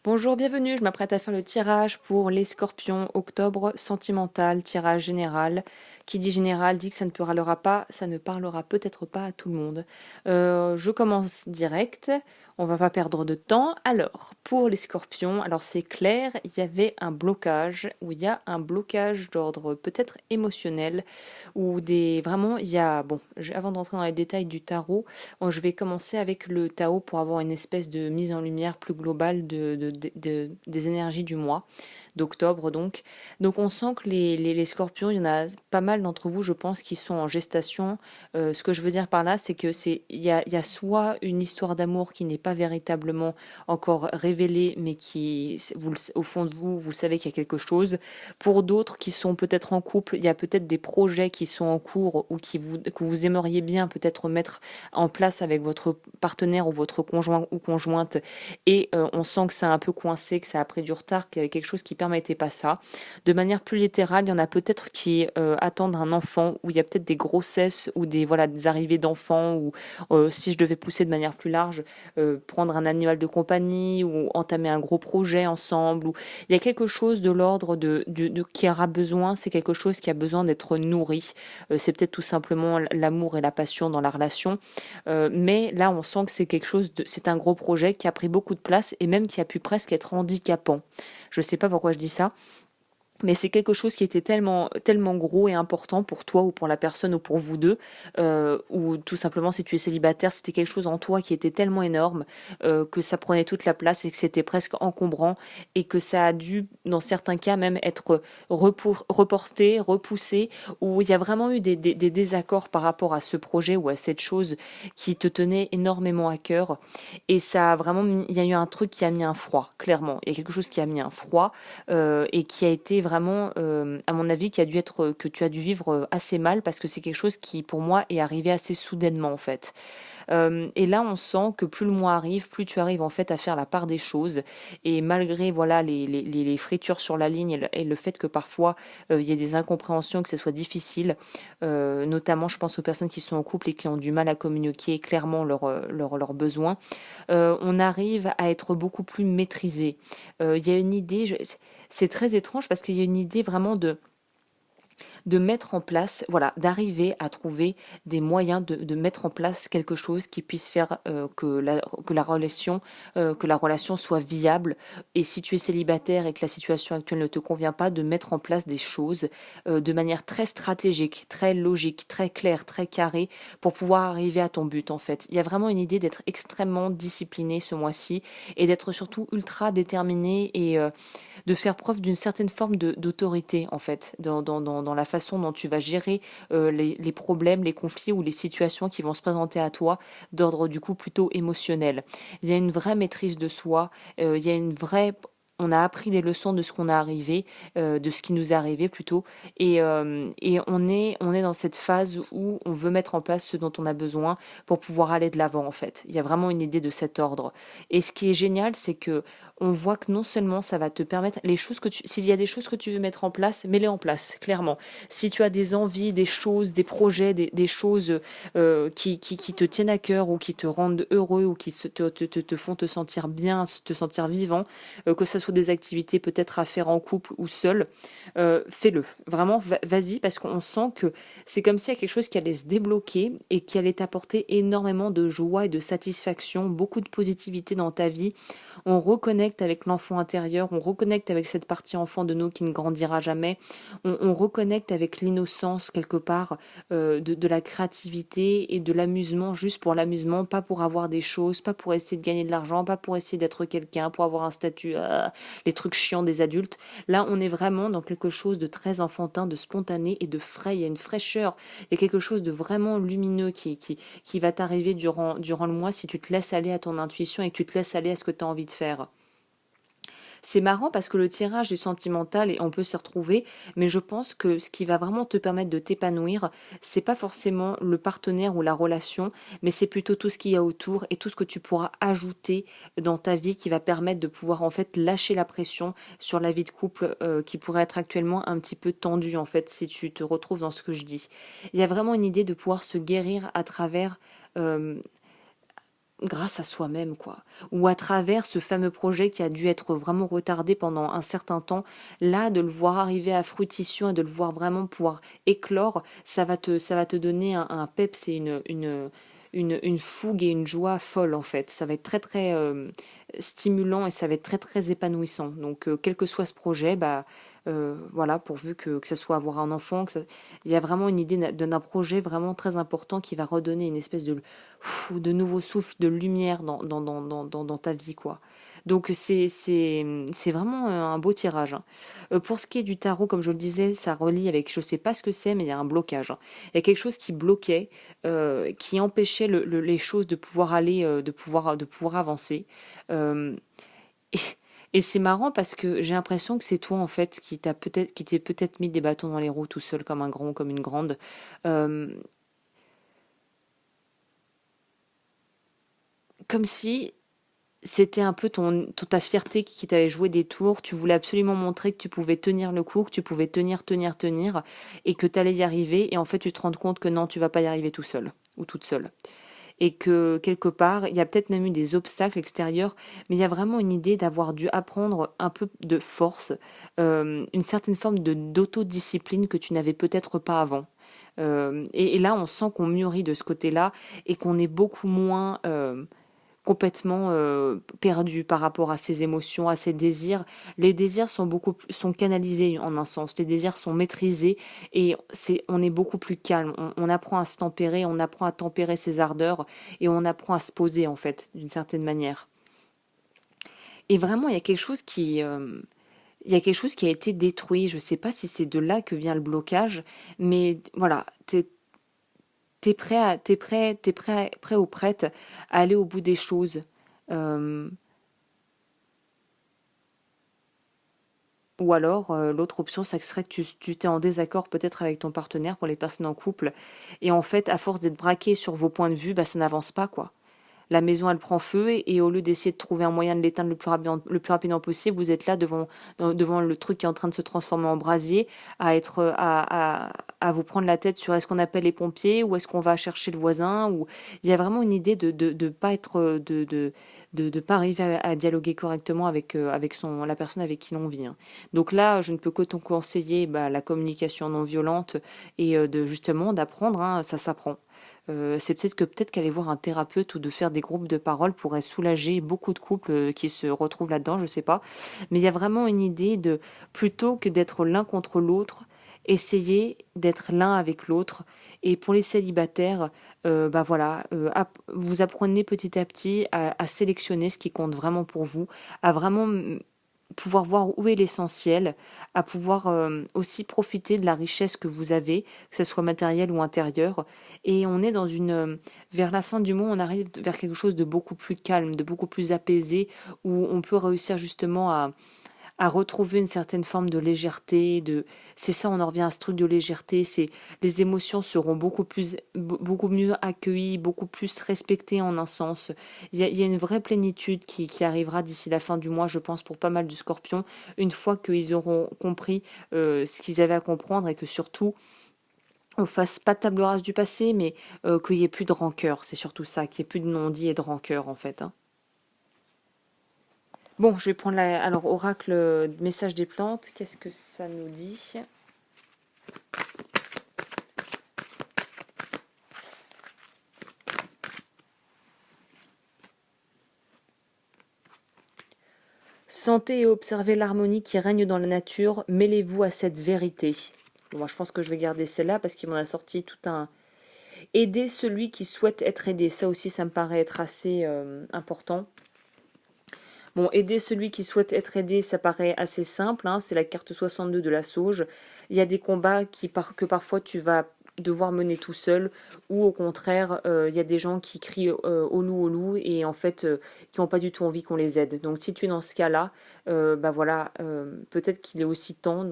Bonjour, bienvenue, je m'apprête à faire le tirage pour les scorpions octobre sentimental, tirage général. Qui dit général dit que ça ne parlera pas, ça ne parlera peut-être pas à tout le monde. Je commence direct, on va pas perdre de temps. Alors, pour les scorpions, alors c'est clair, il y avait un blocage, ou il y a un blocage d'ordre peut-être émotionnel, ou des... Vraiment, il y a... Bon, avant d'entrer dans les détails du tarot, je vais commencer avec le Tao pour avoir une espèce de mise en lumière plus globale des énergies du mois, d'octobre donc. Donc on sent que les scorpions, il y en a pas mal d'entre vous, je pense, qui sont en gestation. Ce que je veux dire par là, c'est que il y a soit une histoire d'amour qui n'est pas véritablement encore révélée, mais qui, au fond de vous, vous savez qu'il y a quelque chose. Pour d'autres qui sont peut-être en couple, il y a peut-être des projets qui sont en cours ou que vous aimeriez bien peut-être mettre en place avec votre partenaire ou votre conjoint ou conjointe et on sent que c'est un peu coincé, que ça a pris du retard, qu'il y avait quelque chose qui permettait pas ça. De manière plus littérale, il y en a peut-être qui attendent un enfant, ou il y a peut-être des grossesses ou des arrivées d'enfants, ou si je devais pousser de manière plus large, prendre un animal de compagnie ou entamer un gros projet ensemble. Ou il y a quelque chose de l'ordre qui aura besoin, c'est quelque chose qui a besoin d'être nourri. C'est peut-être tout simplement l'amour et la passion dans la relation. Mais là, on sent que c'est un gros projet qui a pris beaucoup de place et même qui a pu presque être handicapant. Je ne sais pas pourquoi je dis ça, mais c'est quelque chose qui était tellement gros et important pour toi ou pour la personne ou pour vous deux, ou tout simplement si tu es célibataire, c'était quelque chose en toi qui était tellement énorme que ça prenait toute la place et que c'était presque encombrant et que ça a dû, dans certains cas même, être reporté, repoussé, où il y a vraiment eu des désaccords par rapport à ce projet ou à cette chose qui te tenait énormément à cœur. Et ça a vraiment il y a eu un truc qui a mis un froid, clairement. Il y a quelque chose qui a mis un froid et qui a été vraiment, à mon avis, que tu as dû vivre assez mal parce que c'est quelque chose qui, pour moi, est arrivé assez soudainement en fait. Et là, on sent que plus le mois arrive, plus tu arrives en fait à faire la part des choses. Et malgré voilà les fritures sur la ligne et le fait que parfois il y ait des incompréhensions, que ce soit difficile, notamment je pense aux personnes qui sont en couple et qui ont du mal à communiquer clairement leurs besoins, on arrive à être beaucoup plus maîtrisé. Il y a une idée, c'est très étrange parce qu'il y a une idée vraiment de mettre en place, voilà, d'arriver à trouver des moyens de mettre en place quelque chose qui puisse faire que la relation soit viable. Et si tu es célibataire et que la situation actuelle ne te convient pas, de mettre en place des choses de manière très stratégique, très logique, très claire, très carrée pour pouvoir arriver à ton but en fait. Il y a vraiment une idée d'être extrêmement discipliné ce mois-ci et d'être surtout ultra déterminé et de faire preuve d'une certaine forme d'autorité en fait dans la façon dont tu vas gérer les problèmes, les conflits ou les situations qui vont se présenter à toi d'ordre du coup plutôt émotionnel. Il y a une vraie maîtrise de soi, il y a une vraie on a appris des leçons de ce qu'on a arrivé, de ce qui nous est arrivé plutôt, et on est dans cette phase où on veut mettre en place ce dont on a besoin pour pouvoir aller de l'avant en fait. Il y a vraiment une idée de cet ordre. Et ce qui est génial, c'est que on voit que non seulement ça va te permettre s'il y a des choses que tu veux mettre en place, mets-les en place, clairement. Si tu as des envies, des choses, des projets, des choses qui te tiennent à cœur ou qui te rendent heureux ou qui te font te sentir bien, te sentir vivant, que ce soit des activités peut-être à faire en couple ou seul, fais-le. Vraiment, vas-y, parce qu'on sent que c'est comme s'il y a quelque chose qui allait se débloquer et qui allait t'apporter énormément de joie et de satisfaction, beaucoup de positivité dans ta vie. On reconnecte avec l'enfant intérieur, on reconnecte avec cette partie enfant de nous qui ne grandira jamais, on reconnecte avec l'innocence quelque part, de la créativité et de l'amusement juste pour l'amusement, pas pour avoir des choses, pas pour essayer de gagner de l'argent, pas pour essayer d'être quelqu'un, pour avoir un statut, les trucs chiants des adultes. Là, on est vraiment dans quelque chose de très enfantin, de spontané et de frais. Il y a une fraîcheur, il y a quelque chose de vraiment lumineux qui va t'arriver durant le mois si tu te laisses aller à ton intuition et que tu te laisses aller à ce que tu as envie de faire. C'est marrant parce que le tirage est sentimental et on peut s'y retrouver, mais je pense que ce qui va vraiment te permettre de t'épanouir, c'est pas forcément le partenaire ou la relation, mais c'est plutôt tout ce qu'il y a autour et tout ce que tu pourras ajouter dans ta vie qui va permettre de pouvoir en fait lâcher la pression sur la vie de couple qui pourrait être actuellement un petit peu tendue en fait si tu te retrouves dans ce que je dis. Il y a vraiment une idée de pouvoir se guérir à travers euh, grâce à soi-même, quoi. Ou à travers ce fameux projet qui a dû être vraiment retardé pendant un certain temps, là, de le voir arriver à fruition et de le voir vraiment pouvoir éclore, ça va te donner un peps et une fougue et une joie folle, en fait. Ça va être très, très stimulant et ça va être très, très épanouissant. Donc, quel que soit ce projet, bah, voilà, pourvu que ça soit avoir un enfant, il y a vraiment une idée d'un projet vraiment très important qui va redonner une espèce de nouveau souffle, de lumière dans ta vie, quoi. Donc c'est vraiment un beau tirage, hein. Pour ce qui est du tarot, comme je le disais, ça relie avec, je sais pas ce que c'est, mais il y a un blocage, hein. Il y a quelque chose qui bloquait, qui empêchait les choses de pouvoir aller, de pouvoir avancer. Euh, et, et c'est marrant parce que j'ai l'impression que c'est toi en fait qui t'es peut-être mis des bâtons dans les roues tout seul comme un grand, comme une grande. Euh, Comme si c'était un peu ta fierté qui t'avait joué des tours. Tu voulais absolument montrer que tu pouvais tenir le coup, que tu pouvais tenir, et que tu allais y arriver. Et en fait, tu te rends compte que non, tu vas pas y arriver tout seul ou toute seule. Et que quelque part, il y a peut-être même eu des obstacles extérieurs, mais il y a vraiment une idée d'avoir dû apprendre un peu de force, une certaine forme de d'autodiscipline que tu n'avais peut-être pas avant. Et là, on sent qu'on mûrit de ce côté-là et qu'on est beaucoup moins complètement perdu par rapport à ses émotions, à ses désirs. Les désirs sont canalisés en un sens. Les désirs sont maîtrisés et on est beaucoup plus calme. On apprend à se tempérer, on apprend à tempérer ses ardeurs et on apprend à se poser en fait d'une certaine manière. Et vraiment, il y a quelque chose qui a été détruit. Je ne sais pas si c'est de là que vient le blocage, mais voilà, prêt ou prête à aller au bout des choses. Euh, Ou alors, l'autre option, ça serait que tu t'es en désaccord peut-être avec ton partenaire pour les personnes en couple. Et en fait, à force d'être braqué sur vos points de vue, bah, ça n'avance pas, quoi. La maison, elle prend feu et au lieu d'essayer de trouver un moyen de l'éteindre le plus rapidement possible, vous êtes là devant le truc qui est en train de se transformer en brasier, à vous prendre la tête sur est-ce qu'on appelle les pompiers ou est-ce qu'on va chercher le voisin. Ou il y a vraiment une idée de pas être de pas arriver à dialoguer correctement avec la personne avec qui l'on vit, hein. Donc là, je ne peux que te conseiller bah, la communication non violente et de justement d'apprendre, hein, ça s'apprend. C'est peut-être qu'aller voir un thérapeute ou de faire des groupes de parole pourrait soulager beaucoup de couples qui se retrouvent là-dedans, je sais pas. Mais il y a vraiment une idée de plutôt que d'être l'un contre l'autre, essayer d'être l'un avec l'autre. Et pour les célibataires, bah voilà, vous apprenez petit à petit à sélectionner ce qui compte vraiment pour vous, à vraiment pouvoir voir où est l'essentiel, à pouvoir aussi profiter de la richesse que vous avez, que ce soit matérielle ou intérieure. Et on est vers la fin du mois, on arrive vers quelque chose de beaucoup plus calme, de beaucoup plus apaisé, où on peut réussir justement à retrouver une certaine forme de légèreté, c'est ça, on en revient à ce truc de légèreté, c'est les émotions seront beaucoup mieux accueillies, beaucoup plus respectées en un sens. Il y a une vraie plénitude qui arrivera d'ici la fin du mois, je pense, pour pas mal de scorpions, une fois qu'ils auront compris ce qu'ils avaient à comprendre et que surtout on fasse pas de table rase du passé, mais qu'il y ait plus de rancœur, c'est surtout ça, qu'il y ait plus de non-dit et de rancœur en fait, hein. Bon, je vais prendre alors oracle message des plantes. Qu'est-ce que ça nous dit? Sentez et observez l'harmonie qui règne dans la nature. Mêlez-vous à cette vérité. Bon, moi, je pense que je vais garder celle-là parce qu'il m'en a sorti tout un. Aider celui qui souhaite être aidé. Ça aussi, ça me paraît être assez important. Bon, aider celui qui souhaite être aidé, ça paraît assez simple, hein, c'est la carte 62 de la sauge. Il y a des combats que parfois tu vas devoir mener tout seul, ou au contraire, il y a des gens qui crient au loup, et en fait, qui n'ont pas du tout envie qu'on les aide. Donc si tu es dans ce cas-là, bah voilà, peut-être qu'il est aussi temps,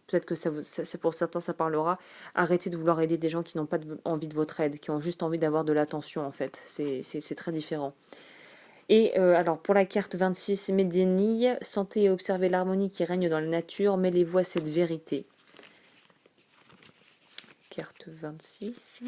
peut-être que c'est pour certains ça parlera, arrêtez de vouloir aider des gens qui n'ont pas envie de votre aide, qui ont juste envie d'avoir de l'attention en fait. C'est très différent. Et alors pour la carte 26, Médénille, sentez et observez l'harmonie qui règne dans la nature, mêlez-vous à cette vérité. Carte 26.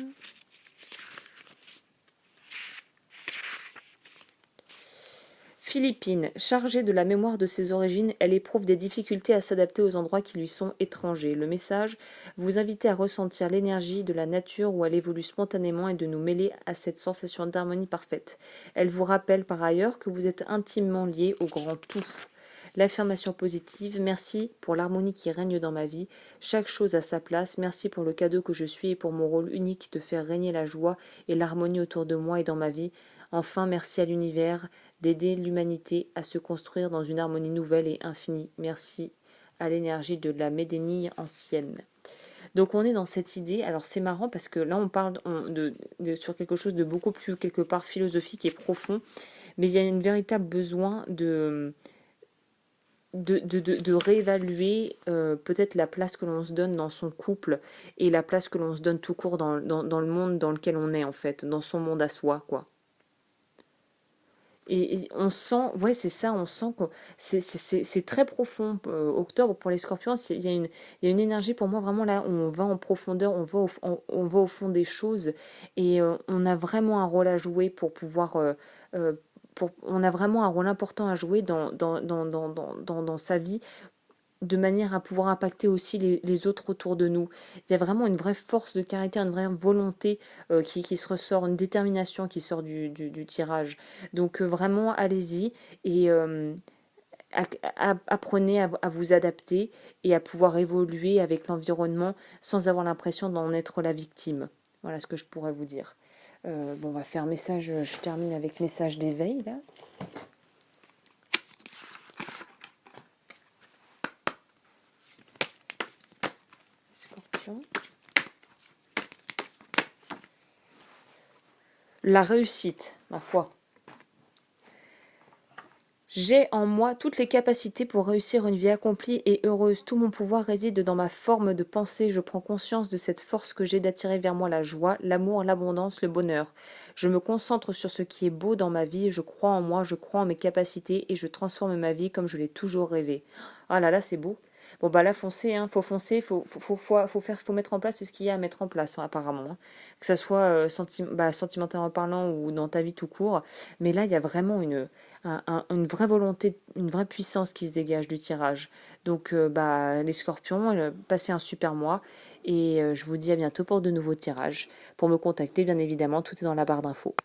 Philippine, chargée de la mémoire de ses origines, elle éprouve des difficultés à s'adapter aux endroits qui lui sont étrangers. Le message, vous inviter à ressentir l'énergie de la nature où elle évolue spontanément et de nous mêler à cette sensation d'harmonie parfaite. Elle vous rappelle par ailleurs que vous êtes intimement liés au grand tout. L'affirmation positive, merci pour l'harmonie qui règne dans ma vie, chaque chose à sa place, merci pour le cadeau que je suis et pour mon rôle unique de faire régner la joie et l'harmonie autour de moi et dans ma vie. Enfin, merci à l'univers d'aider l'humanité à se construire dans une harmonie nouvelle et infinie. Merci à l'énergie de la Médénie ancienne. Donc on est dans cette idée, alors c'est marrant parce que là on parle sur quelque chose de beaucoup plus quelque part philosophique et profond, mais il y a un véritable besoin de réévaluer peut-être la place que l'on se donne dans son couple et la place que l'on se donne tout court dans le monde dans lequel on est en fait, dans son monde à soi, quoi. Et on sent, ouais, c'est ça, on sent que c'est très profond. Octobre, pour les scorpions, il y a une énergie pour moi vraiment là où on va en profondeur, on va au fond des choses et on a vraiment un rôle à jouer pour pouvoir. On a vraiment un rôle important à jouer dans sa vie de manière à pouvoir impacter aussi les autres autour de nous. Il y a vraiment une vraie force de caractère, une vraie volonté qui se ressort, une détermination qui sort du tirage. Donc vraiment, allez-y et apprenez à vous adapter et à pouvoir évoluer avec l'environnement sans avoir l'impression d'en être la victime. Voilà ce que je pourrais vous dire. Bon, on va faire message, je termine avec message d'éveil là. Scorpion. La réussite, ma foi. J'ai en moi toutes les capacités pour réussir une vie accomplie et heureuse. Tout mon pouvoir réside dans ma forme de pensée. Je prends conscience de cette force que j'ai d'attirer vers moi la joie, l'amour, l'abondance, le bonheur. Je me concentre sur ce qui est beau dans ma vie. Je crois en moi, je crois en mes capacités et je transforme ma vie comme je l'ai toujours rêvé. Ah là là, c'est beau. Bon bah là, foncez, hein, faut foncer, faut mettre en place ce qu'il y a à mettre en place, hein, apparemment, hein. Que ça soit sentimentalement parlant ou dans ta vie tout court. Mais là, il y a vraiment une vraie volonté, une vraie puissance qui se dégage du tirage. Donc les scorpions, passez un super mois et je vous dis à bientôt pour de nouveaux tirages. Pour me contacter, bien évidemment, tout est dans la barre d'infos.